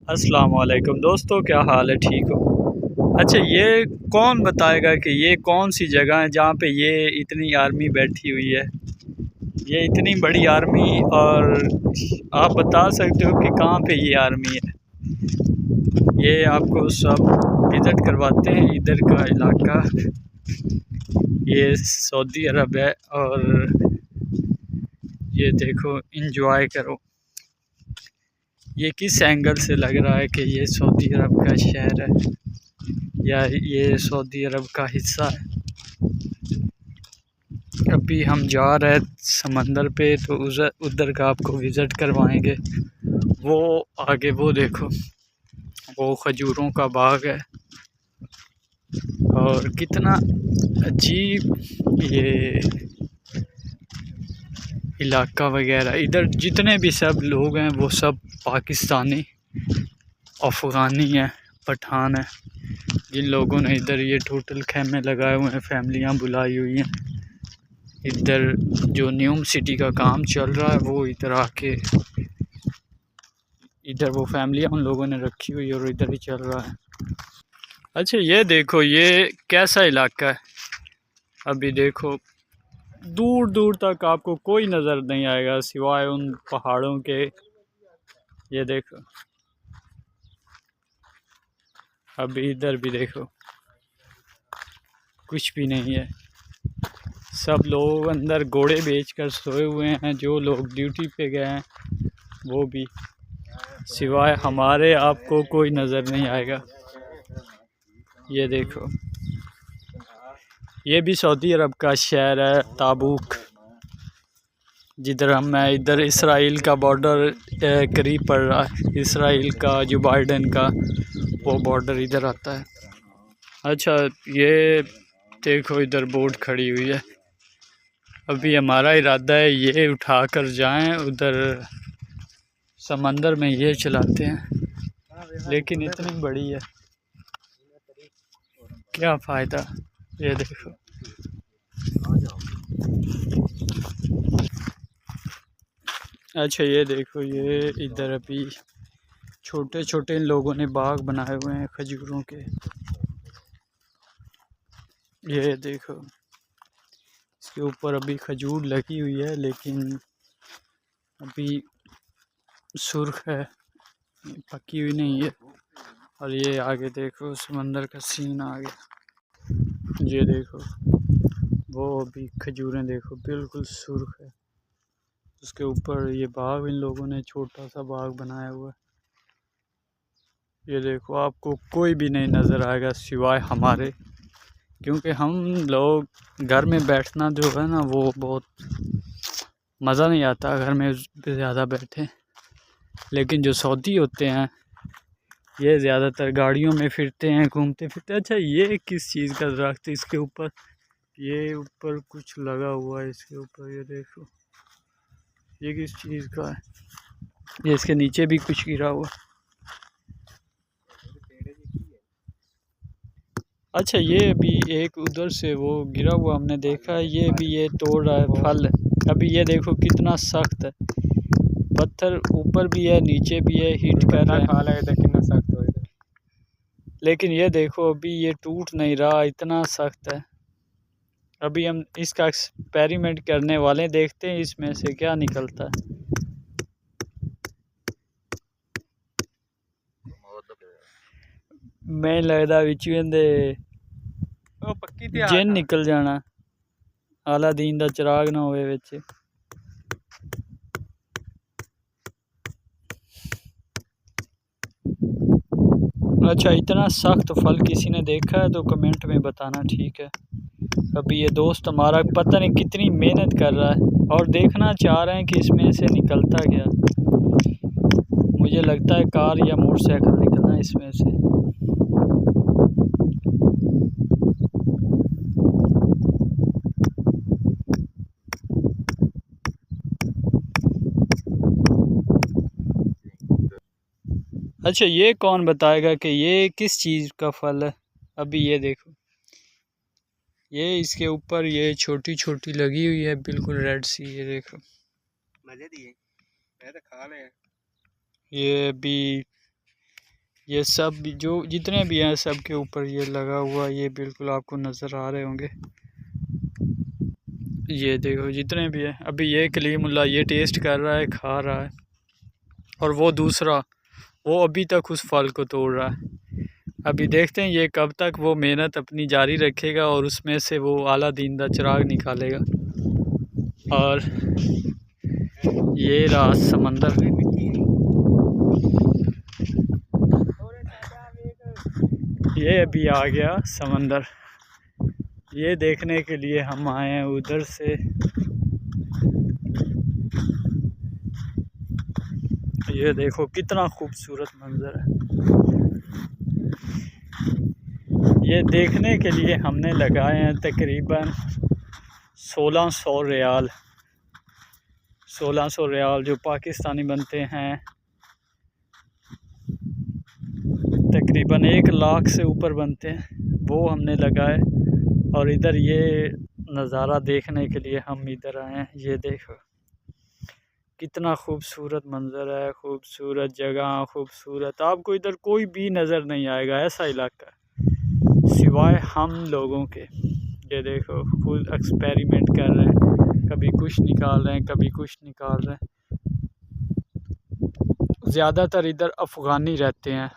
अस्सलाम वालेकुम दोस्तों, क्या हाल है? ठीक हो? अच्छा, ये कौन बताएगा कि ये कौन सी जगह है जहाँ पे ये इतनी आर्मी बैठी हुई है? ये इतनी बड़ी आर्मी, और आप बता सकते हो कि कहाँ पे ये आर्मी है? ये आपको सब विज़िट करवाते हैं इधर का इलाका। ये सऊदी अरब है और ये देखो, इंजॉय करो। ये किस एंगल से लग रहा है कि ये सऊदी अरब का शहर है या ये सऊदी अरब का हिस्सा है? अभी हम जा रहे हैं समंदर पे, तो उधर का आपको विज़िट करवाएंगे। वो आगे वो देखो, वो खजूरों का बाग है और कितना अजीब ये इलाका वगैरह। इधर जितने भी सब लोग हैं वो सब पाकिस्तानी, अफ़गानी हैं, पठान हैं। जिन लोगों ने इधर ये टोटल खेमे लगाए हुए हैं, फैमिलियां बुलाई हुई हैं। इधर जो न्यूम सिटी का काम चल रहा है वो इधर आके, इधर वो फैमिलियां उन लोगों ने रखी हुई है और इधर ही चल रहा है। अच्छा, ये देखो, ये कैसा इलाका है। अभी देखो, दूर दूर तक आपको कोई नज़र नहीं आएगा सिवाय उन पहाड़ों के। ये देखो, अभी इधर भी देखो, कुछ भी नहीं है। सब लोग अंदर घोड़े बेचकर सोए हुए हैं। जो लोग ड्यूटी पे गए हैं वो भी, सिवाय हमारे आपको कोई नज़र नहीं आएगा। ये देखो, ये भी सऊदी अरब का शहर है ताबूक, जिधर हम हैं। इधर इसराइल का बॉर्डर करीब पड़ रहा है। इसराइल का जो बाइडेन का वो बॉर्डर इधर आता है। अच्छा, ये देखो, इधर बोट खड़ी हुई है। अभी हमारा इरादा है ये उठाकर जाएं उधर समंदर में, ये चलाते हैं, लेकिन इतनी बड़ी है, क्या फ़ायदा। ये देखो, अच्छा ये देखो, ये इधर अभी छोटे छोटे इन लोगों ने बाग बनाए हुए हैं खजूरों के। ये देखो, इसके ऊपर अभी खजूर लगी हुई है लेकिन अभी सुर्ख है, पकी हुई नहीं है। और ये आगे देखो, समंदर का सीन आ गया। ये देखो, वो अभी खजूरें देखो बिल्कुल सुर्ख है। उसके ऊपर ये बाग इन लोगों ने छोटा सा बाग बनाया हुआ है। ये देखो, आपको कोई भी नहीं नज़र आएगा सिवाय हमारे, क्योंकि हम लोग घर में बैठना जो है ना, वो बहुत मज़ा नहीं आता घर में ज़्यादा बैठे। लेकिन जो सऊदी होते हैं ये ज़्यादातर गाड़ियों में फिरते हैं, घूमते फिरते। अच्छा, ये किस चीज़ का दरख्त है? इसके ऊपर, ये ऊपर कुछ लगा हुआ है इसके ऊपर। ये देखो, ये किस चीज़ का है? ये इसके नीचे भी कुछ गिरा हुआ। अच्छा, ये भी एक उधर से वो गिरा हुआ हमने देखा है। ये भी ये तोड़ रहा है फल। अभी ये देखो कितना सख्त है, पत्थर ऊपर भी है नीचे भी है, हीट कर रहा है। कितना सख्त हो, लेकिन ये देखो अभी ये टूट नहीं रहा, इतना सख्त है। अभी हम इसका एक्सपेरिमेंट करने वाले, देखते हैं इसमें से क्या निकलता है। मैं लगता विच जिन निकल जाना, अलादीन दा चिराग ना होवे विच। अच्छा, इतना सख्त फल किसी ने देखा है तो कमेंट में बताना, ठीक है। अभी ये दोस्त हमारा पता नहीं कितनी मेहनत कर रहा है और देखना चाह रहे हैं कि इसमें से निकलता क्या। मुझे लगता है कार या मोटरसाइकिल निकलना है इसमें से। अच्छा, ये कौन बताएगा कि ये किस चीज़ का फल है? अभी ये देखो, ये इसके ऊपर ये छोटी छोटी लगी हुई है, बिल्कुल रेड सी। ये देखो, मजे दी है, मैं तो खा ले। ये अभी ये सब जो जितने भी हैं सब के ऊपर ये लगा हुआ, ये बिल्कुल आपको नज़र आ रहे होंगे। ये देखो जितने भी हैं। अभी ये कलीमुल्लाह ये टेस्ट कर रहा है, खा रहा है, और वो दूसरा वो अभी तक उस फल को तोड़ रहा है। अभी देखते हैं ये कब तक वो मेहनत अपनी जारी रखेगा और उसमें से वो आला दीनदा चिराग निकालेगा। और ये रहा समंदर, ये अभी आ गया समंदर। ये देखने के लिए हम आए हैं उधर से। ये देखो कितना खूबसूरत मंजर है। ये देखने के लिए हमने लगाए हैं तकरीबन 1600 रियाल। 1600 रियाल जो पाकिस्तानी बनते हैं तकरीबन 1 लाख से ऊपर बनते हैं, वो हमने लगाए। और इधर ये नज़ारा देखने के लिए हम इधर आए हैं। ये देखो कितना खूबसूरत मंज़र है, खूबसूरत जगह, खूबसूरत। आपको इधर कोई भी नज़र नहीं आएगा, ऐसा इलाका सिवाय हम लोगों के। ये देखो खुद एक्सपेरिमेंट कर रहे हैं, कभी कुछ निकाल रहे हैं, कभी कुछ निकाल रहे हैं। ज़्यादातर इधर अफ़गानी रहते हैं,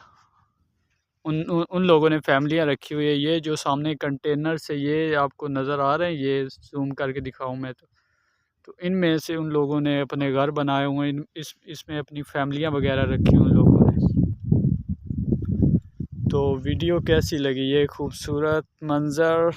उन लोगों ने फैमिलियाँ रखी हुई है। ये जो सामने कंटेनर से ये आपको नज़र आ रहे हैं, ये जूम करके दिखाऊं मैं तो इनमें से उन लोगों ने अपने घर बनाए हुए हैं। इसमें अपनी फैमिलियाँ वगैरह रखी हुई उन लोगों ने। तो वीडियो कैसी लगी, ये खूबसूरत मंज़र